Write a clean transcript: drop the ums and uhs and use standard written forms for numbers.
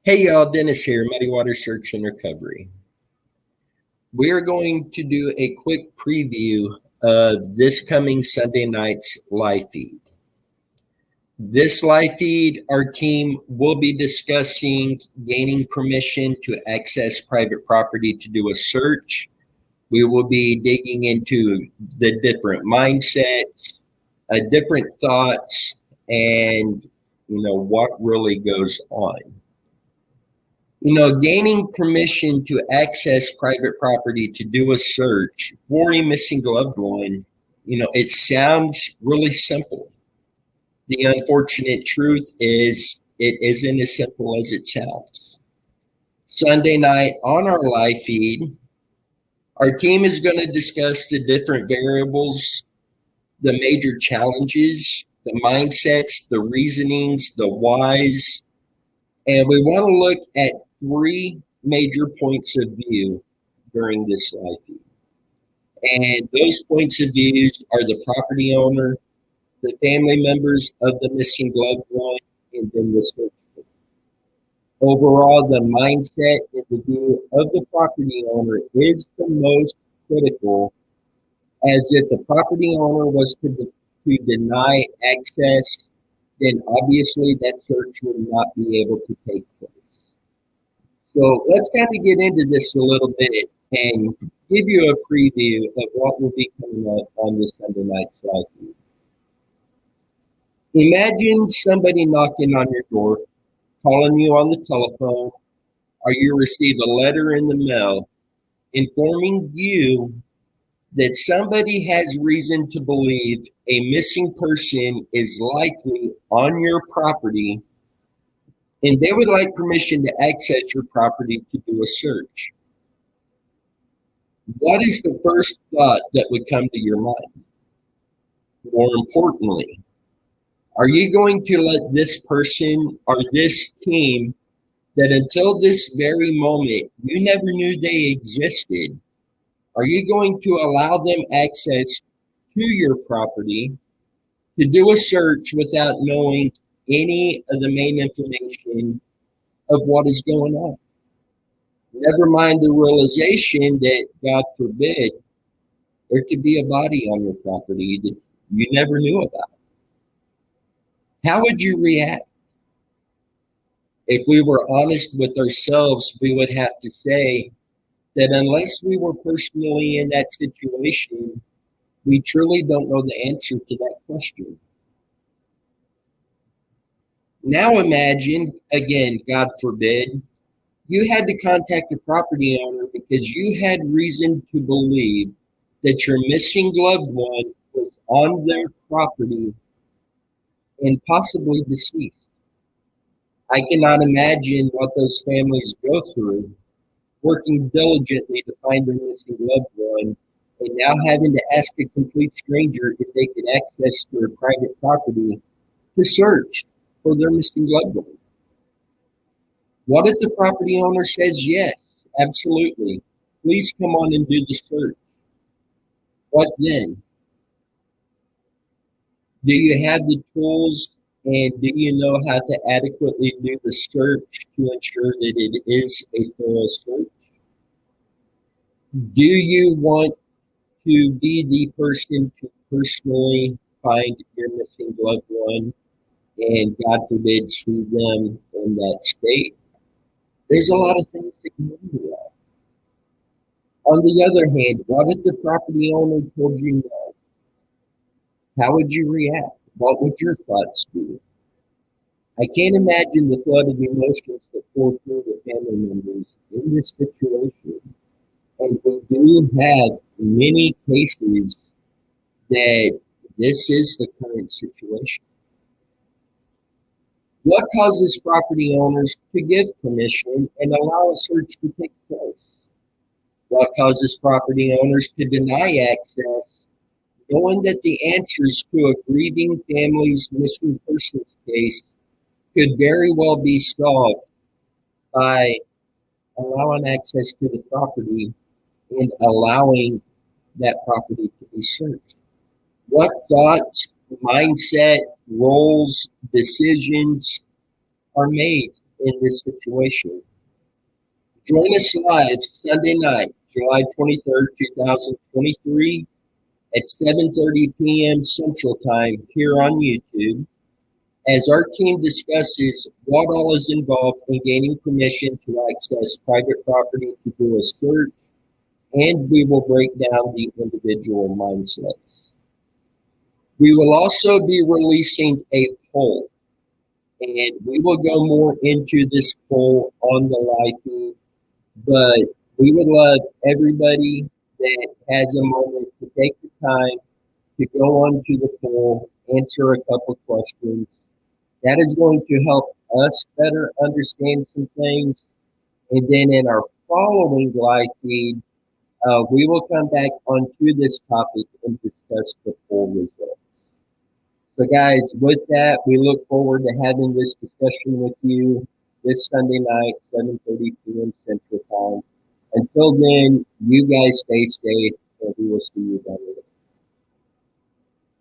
Hey y'all, Dennis here, Muddy Water Search and Recovery. We are going to do a quick preview of this coming Sunday night's live feed. This live feed, our team will be discussing gaining permission to access private property to do a search. We will be digging into the different mindsets, different thoughts, and what really goes on. Gaining permission to access private property to do a search for a missing loved one, it sounds really simple. The unfortunate truth is it isn't as simple as it sounds. Sunday night on our live feed, our team is going to discuss the different variables, the major challenges, the mindsets, the reasonings, the whys, and we want to look at three major points of view during this live feed. And those points of views are the property owner, the family members of the missing loved one, and then the searcher. Overall, the mindset and the view of the property owner is the most critical, as if the property owner was to deny access, then obviously that search would not be able to take place. So let's kind of get into this a little bit and give you a preview of what will be coming up on this Sunday night live feed. Imagine somebody knocking on your door, calling you on the telephone, or you receive a letter in the mail informing you that somebody has reason to believe a missing person is likely on your property, and they would like permission to access your property to do a search. What is the first thought that would come to your mind? More importantly, are you going to let this person or this team that until this very moment you never knew they existed, are you going to allow them access to your property to do a search without knowing any of the main information of what is going on? Never mind the realization that, God forbid, there could be a body on your property that you never knew about. How would you react? If we were honest with ourselves, we would have to say that unless we were personally in that situation, we truly don't know the answer to that question. Now imagine, again, God forbid, you had to contact a property owner because you had reason to believe that your missing loved one was on their property and possibly deceased. I cannot imagine what those families go through, working diligently to find their missing loved one, and now having to ask a complete stranger if they can access their private property to search for their missing loved one. What if the property owner says yes, absolutely, please come on and do the search? What then? Do you have the tools and do you know how to adequately do the search to ensure that it is a thorough search? Do you want to be the person to personally find your missing loved one and, God forbid, see them in that state? There's a lot of things that can do that. On the other hand, what if the property owner told you no? How would you react? What would your thoughts be? I can't imagine the flood of emotions that pour through the family members in this situation. And we do have many cases that this is the current situation. What causes property owners to give permission and allow a search to take place? What causes property owners to deny access, knowing that the answers to a grieving family's missing persons case could very well be solved by allowing access to the property and allowing that property to be searched? What thoughts, mindset, roles, decisions are made in this situation. Join us live Sunday night, July 23rd, 2023 at 7:30 p.m. Central Time here on YouTube as our team discusses what all is involved in gaining permission to access private property to do a search, and we will break down the individual mindsets. We will also be releasing a poll, and we will go more into this poll on the live feed, but we would love everybody that has a moment to take the time to go onto the poll, answer a couple questions. That is going to help us better understand some things. And then in our following live feed, we will come back onto this topic and discuss the poll results. So, guys, with that, we look forward to having this discussion with you this Sunday night, 7:30 p.m. Central Time. Until then, you guys stay safe, and we will see you then.